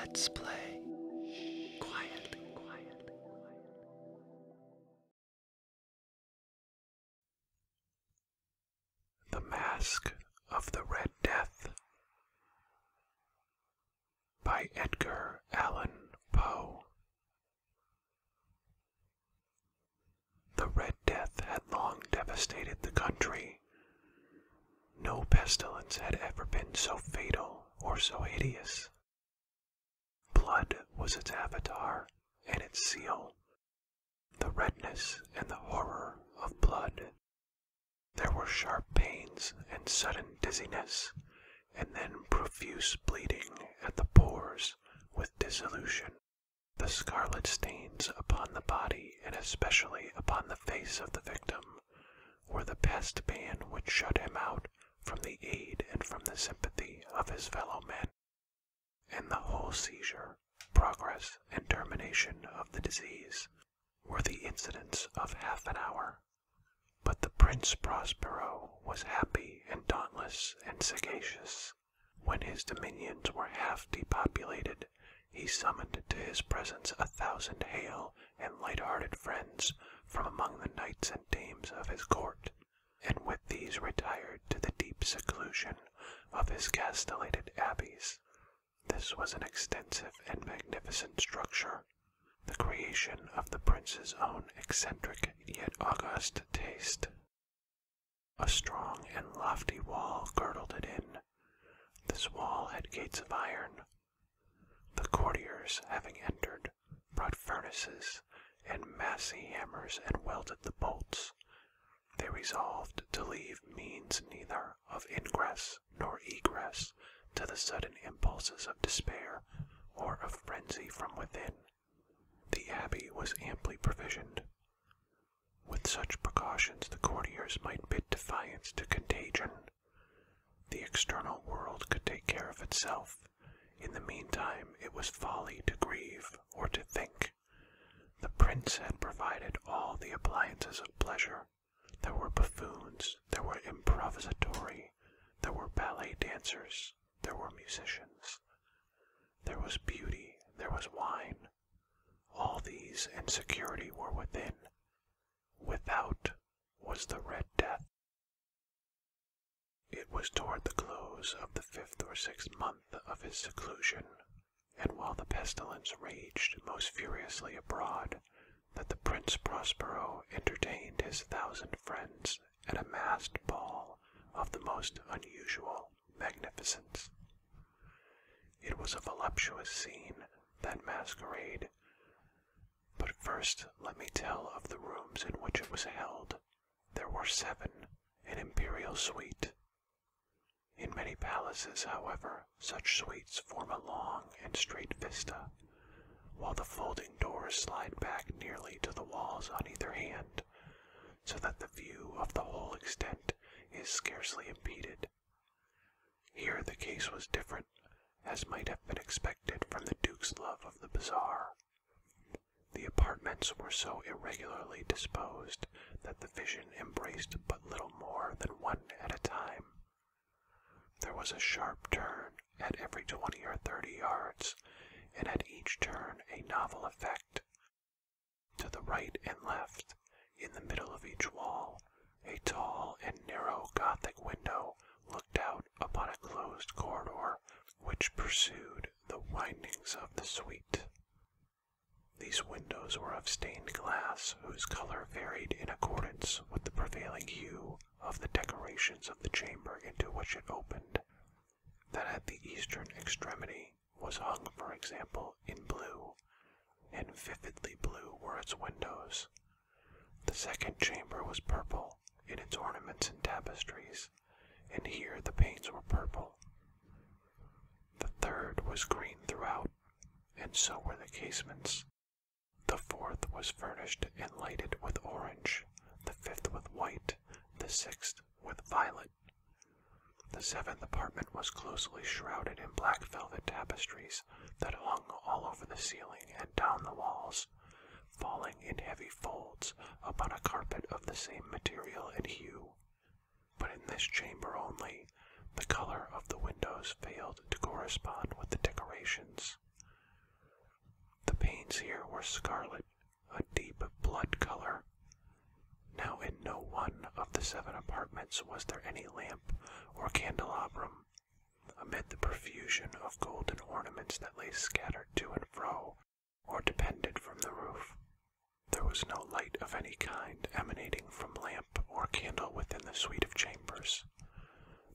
Let's play quietly. The Masque of the Red Death by Edgar Allan Poe. The Red Death had long devastated the country. No pestilence had ever been so fatal or so hideous. Blood was its avatar and its seal, the redness and the horror of blood. There were sharp pains and sudden dizziness, and then profuse bleeding at the pores with dissolution. The scarlet stains upon the body, and especially upon the face of the victim, were the pest ban which shut him out from the aid and from the sympathy of his fellow men. And the whole seizure, progress, and termination of the disease were the incidents of half an hour. But the Prince Prospero was happy and dauntless and sagacious. When his dominions were half depopulated, he summoned to his presence 1,000 hale and light-hearted friends from among the knights and dames of his court, and with these retired to the deep seclusion of his castellated abbeys. This was an extensive and magnificent structure, the creation of the prince's own eccentric yet august taste. A strong and lofty wall girdled it in. This wall had gates of iron. The courtiers, having entered, brought furnaces and massy hammers and welded the bolts. They resolved to leave means neither of ingress nor egress to the sudden impulses of despair or of frenzy from within. The abbey was amply provisioned. With such precautions the courtiers might bid defiance to contagion. The external world could take care of itself. In the meantime it was folly to grieve or to think. The prince had provided all the appliances of pleasure. There were buffoons, there were improvisatori, there were ballet dancers, there were musicians. There was beauty, there was wine. All these and security were within. Without was the Red Death. It was toward the close of the 5th or 6th month of his seclusion, and while the pestilence raged most furiously abroad, that the Prince Prospero entertained his 1,000 friends at a masked ball of the most unusual magnificence. It was a voluptuous scene, that masquerade. But first let me tell of the rooms in which it was held. There were 7, an imperial suite. In many palaces, however, such suites form a long and straight vista, while the folding doors slide back nearly to the walls on either hand, so that the view of the whole extent is scarcely impeded. Here the case was different, as might have been expected from the Duke's love of the bizarre. The apartments were so irregularly disposed that the vision embraced but little more than one at a time. There was a sharp turn at every 20 or 30 yards, and at each turn a novel effect. To the right and left, in the middle of each wall, a tall and narrow Gothic window looked out upon a closed corridor which pursued the windings of the suite. These windows were of stained glass, whose color varied in accordance with the prevailing hue of the decorations of the chamber into which it opened. That at the eastern extremity was hung, for example, in blue, and vividly blue were its windows. The second chamber was purple in its ornaments and tapestries, and here the panes were purple. The third was green throughout, and so were the casements. The fourth was furnished and lighted with orange, the 5th with white, the 6th with violet. The 7th apartment was closely shrouded in black velvet tapestries that hung all over the ceiling and down the walls, falling in heavy folds upon a carpet of the same material and hue. But in this chamber only, the color of the windows failed to correspond with the decorations. were scarlet, a deep blood color. Now in no one of the 7 apartments was there any lamp or candelabrum. Amid the profusion of golden ornaments that lay scattered to and fro, or depended from the roof, there was no light of any kind emanating from lamp or candle within the suite of chambers.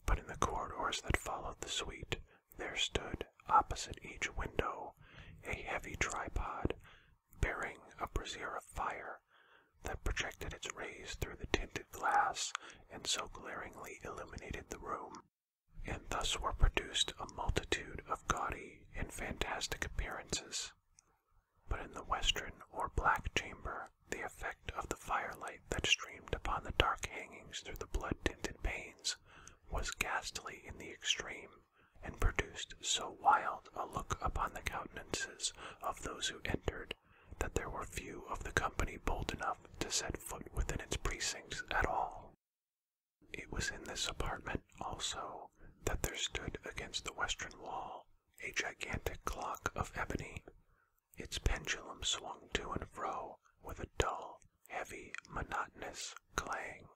But in the corridors that followed the suite, there stood, opposite each window, a heavy tripod, bearing a brazier of fire, that projected its rays through the tinted glass, and so glaringly illuminated the room, and thus were produced a multitude of gaudy and fantastic appearances. But in the western or black chamber, the effect of the firelight that streamed upon the dark hangings through the blood-tinted panes was ghastly in the extreme, and produced so wild a look upon the countenances of those who entered, that there were few of the company bold enough to set foot within its precincts at all. It was in this apartment, also, that there stood against the western wall a gigantic clock of ebony. Its pendulum swung to and fro with a dull, heavy, monotonous clang,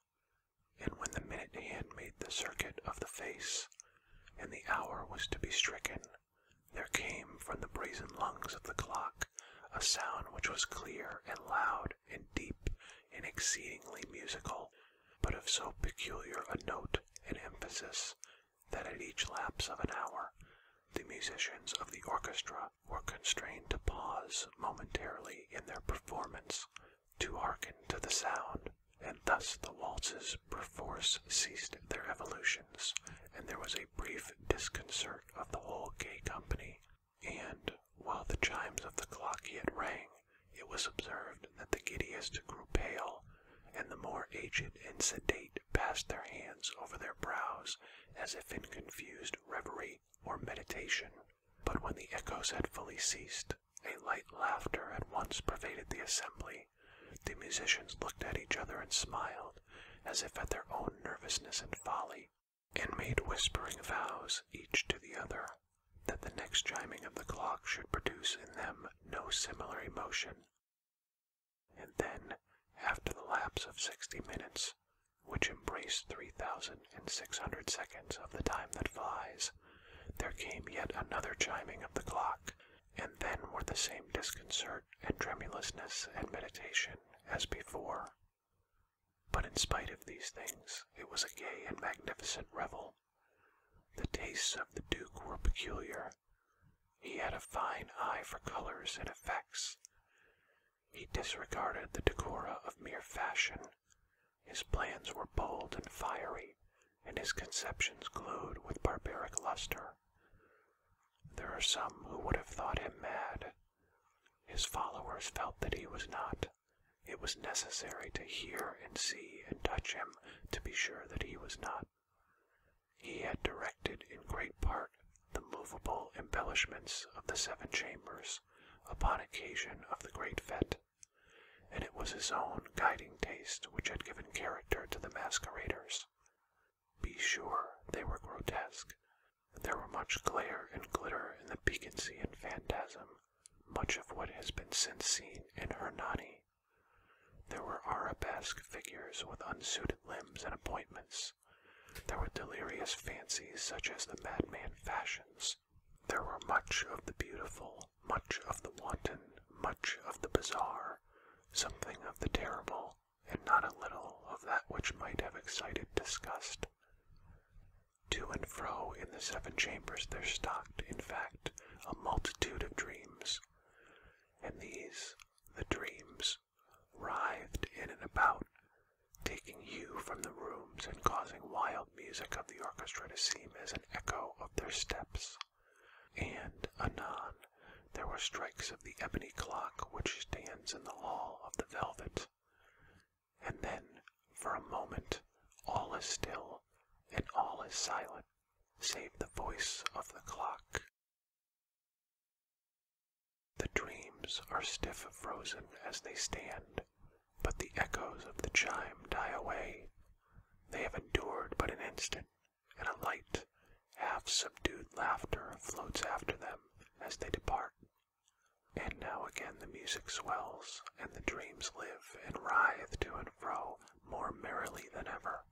and when the minute hand made the circuit of the face, and the hour was to be stricken, there came from the brazen lungs of the clock a sound which was clear and loud and deep and exceedingly musical, but of so peculiar a note and emphasis that at each lapse of an hour the musicians of the orchestra were constrained to pause momentarily in their performance to hearken to the sound, and thus the waltzes perforce ceased their evolutions, and there was a brief disconcert of the whole gay company, and, while the chimes of the clock yet rang, it was observed that the giddiest grew pale, and the more aged and sedate passed their hands over their brows as if in confused reverie or meditation. But when the echoes had fully ceased, a light laughter at once pervaded the assembly. The musicians looked at each other and smiled, as if at their own nervousness and folly, and made whispering vows, each to the other, that the next chiming of the clock should produce in them no similar emotion. And then, after the lapse of 60 minutes, which embraced 3,600 seconds of the time that flies, there came yet another chiming of the clock, and then were the same disconcert and tremulousness and meditation as before. But in spite of these things, it was a gay and magnificent revel. The tastes of the Duke were peculiar. He had a fine eye for colors and effects. He disregarded the decora of mere fashion. His plans were bold and fiery, and his conceptions glowed with barbaric luster. There are some who would have thought him mad. His followers felt that he was not. It was necessary to hear and see and touch him to be sure that he was not. He had directed in great part the movable embellishments of the 7 chambers upon occasion of the great fete, and it was his own guiding taste which had given character to the masqueraders. Be sure they were grotesque. There were much glare and glitter in the piquancy and phantasm, much of what has been since seen in Hernani. There were arabesque figures with unsuited limbs and appointments. There were delirious fancies such as the madman fashions. There were much of the beautiful, much of the wanton, much of the bizarre, something of the terrible, and not a little of that which might have excited disgust. To and fro in the 7 chambers there stalked, in fact, a multitude of dreams, and these, the dreams, writhed in and about, taking hue from the rooms and causing wild music of the orchestra to seem as an echo of their steps. And, anon, there were strikes of the ebony clock which stands in the hall of the velvet. And then, for a moment, all is still, and all is silent, save the voice of the clock. The dreams are stiff frozen as they stand, but the echoes of the chime die away. They have endured but an instant, and a light, half-subdued laughter floats after them as they depart. And now again the the music swells, and the dreams live and writhe to and fro more merrily than ever,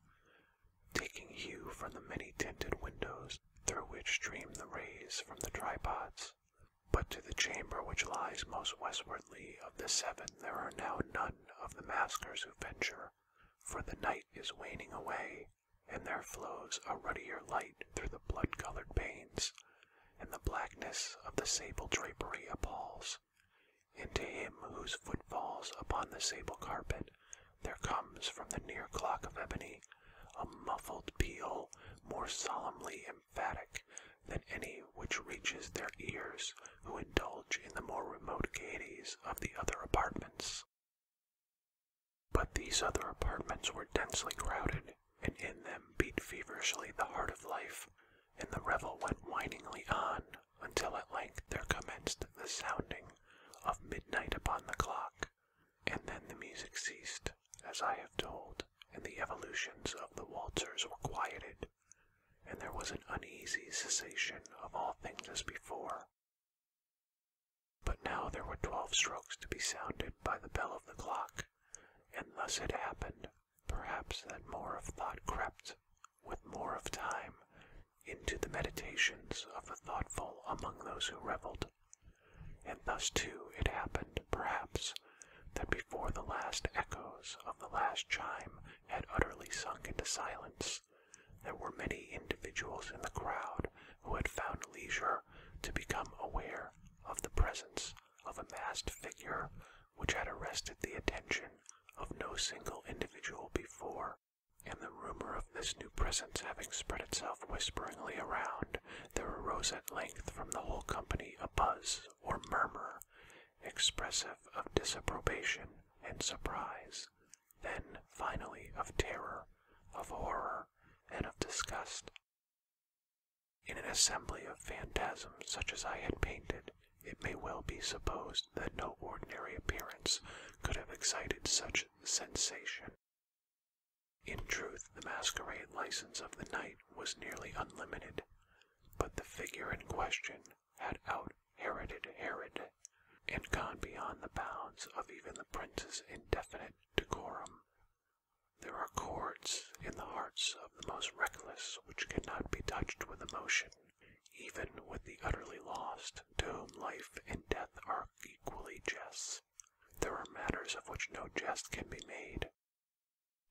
taking hue from the many-tinted windows through which stream the rays from the tripods. But to the chamber which lies most westwardly of the seven there are now none of the maskers who venture, for the night is waning away, and there flows a ruddier light through the blood-colored panes, and the blackness of the sable drapery appalls. And to him whose foot falls upon the sable carpet, there comes from the near clock of ebony a muffled peal more solemnly emphatic than any which reaches their ears who indulge in the more remote gaieties of the other apartments. But these other apartments were densely crowded, and in them beat feverishly the heart of life, and the revel went whiningly on, until at length there commenced the sounding of midnight upon the clock, and then the music ceased, as I have told, and the evolutions of the waltzers were quieted, and there was an uneasy cessation of all things as before. But now there were 12 strokes to be sounded by the bell of the clock, and thus it happened, perhaps, that more of thought crept, with more of time, into the meditations of the thoughtful among those who revelled. And thus, too, it happened, perhaps, that before the last echoes of the last chime had utterly sunk into silence, there were many individuals in the crowd who had found leisure to become aware of the presence of a masked figure which had arrested the attention of no single individual before, and the rumor of this new presence having spread itself whisperingly around, there arose at length from the whole company a buzz or murmur, expressive of disapprobation and surprise, then finally of terror, of horror, and of disgust. In an assembly of phantasms such as I had painted, it may well be supposed that no ordinary appearance could have excited such sensation. In truth, the masquerade license of the night was nearly unlimited, but the figure in question had out-Heroded Herod, and gone beyond the bounds of even the prince's indefinite decorum. There are chords in the hearts of the most reckless which cannot be touched with emotion, even with the utterly lost, to whom life and death are equally jests. There are matters of which no jest can be made.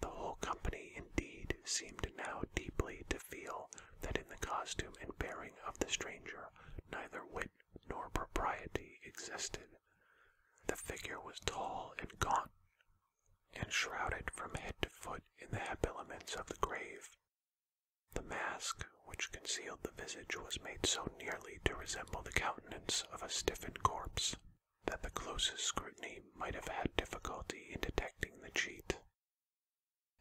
The whole company, indeed, seemed now deeply to feel that in the costume and bearing of the stranger neither wit nor propriety existed. The figure was tall and gaunt, and shrouded from head to foot in the habiliments of the grave. The mask which concealed the visage was made so nearly to resemble the countenance of a stiffened corpse, that the closest scrutiny might have had difficulty in detecting the cheat.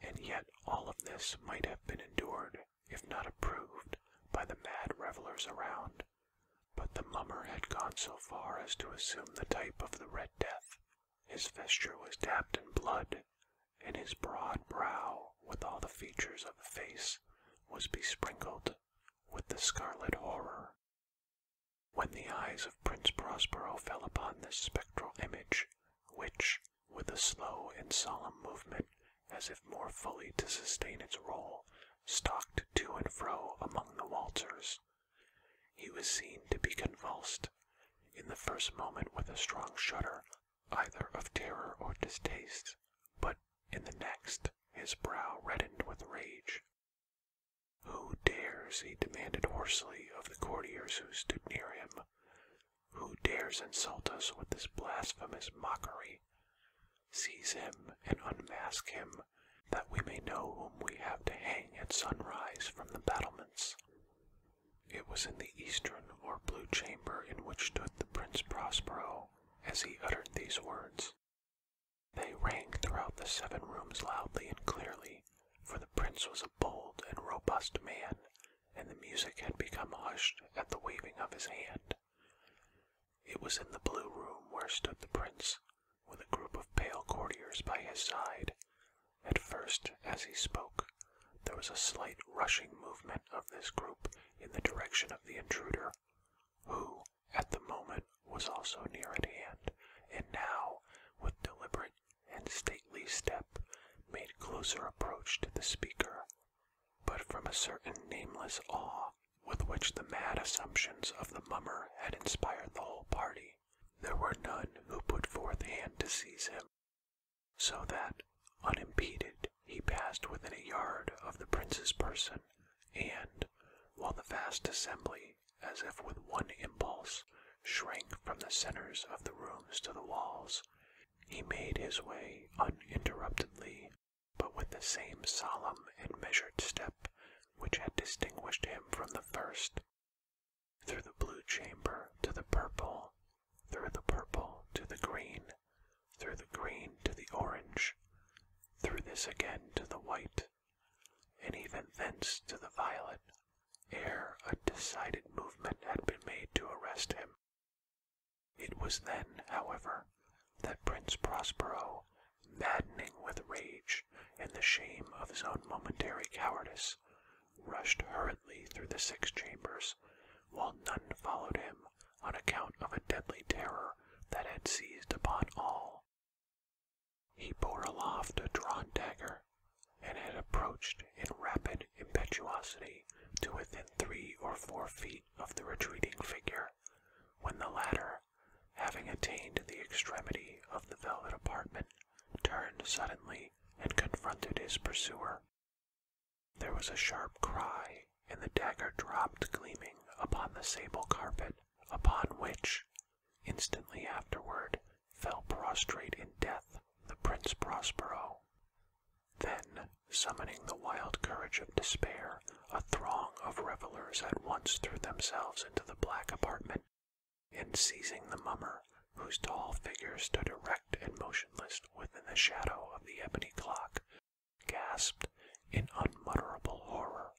And yet all of this might have been endured, if not approved, by the mad revellers around. But the mummer had gone so far as to assume the type of the Red Death. His vesture was dabbed in blood, and his broad brow, with all the features of the face, was besprinkled with the scarlet horror. When the eyes of Prince Prospero fell upon this spectral image, which, with a slow and solemn movement, as if more fully to sustain its role, stalked to and fro among the waltzers, he was seen to be convulsed, in the first moment with a strong shudder, either of terror or distaste, but in the next his brow reddened with rage. "Who dares," he demanded hoarsely of the courtiers who stood near him, "who dares insult us with this blasphemous mockery? Seize him and unmask him, that we may know whom we have to hang at sunrise from the battlements." It was in the eastern or blue chamber in which stood the Prince Prospero as he uttered these words. They rang throughout the 7 rooms loudly and clearly, for the prince was a bold and robust man, and the music had become hushed at the waving of his hand. It was in the blue room where stood the prince, with a group of pale courtiers by his side. At first, as he spoke, there was a slight rushing movement of this group in the direction of the intruder, who, at the moment, was also near at hand, and to the speaker, but from a certain nameless awe with which the mad assumptions of the mummer had inspired the whole party. There were none who put forth hand to seize him, so that, unimpeded, he passed within a yard of the prince's person, and, while the vast assembly, as if with one impulse, shrank from the centers of the rooms to the walls, he made his way uninterruptedly, but with the same solemn and measured step which had distinguished him from the first, through the blue chamber to the purple, through the purple to the green, through the green to the orange, through this again to the white, and even thence to the violet, ere a decided movement had been made to arrest him. It was then, however, that Prince Prospero, maddening with rage and the shame of his own momentary cowardice, rushed hurriedly through the 6 chambers, while none followed him on account of a deadly terror that had seized upon all. He bore aloft a drawn dagger, and had approached in rapid impetuosity to within 3 or 4 feet of the retreating figure, when the latter, having attained the extremity of the velvet apartment, turned suddenly and confronted his pursuer. There was a sharp cry, and the dagger dropped gleaming upon the sable carpet, upon which, instantly afterward, fell prostrate in death the Prince Prospero. Then, summoning the wild courage of despair, a throng of revelers at once threw themselves into the black apartment, and seizing the mummer, whose tall figure stood erect and motionless within the shadow of the ebony clock, gasped in unutterable horror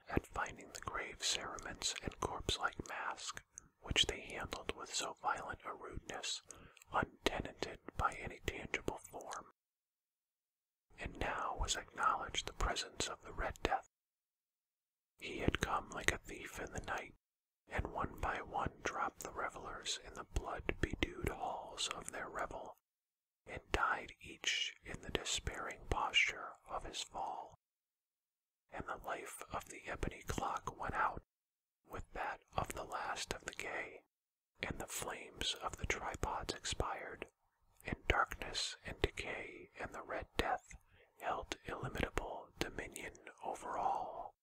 at finding the grave cerements and corpse-like mask, which they handled with so violent a rudeness, untenanted by any tangible form. And now was acknowledged the presence of the Red Death. He had come like a thief in the night, and one by one dropped the revelers in the blood-bedewed halls of their revel, and died each in the despairing posture of his fall. And the life of the ebony clock went out with that of the last of the gay, and the flames of the tripods expired, and darkness and decay and the Red Death held illimitable dominion over all.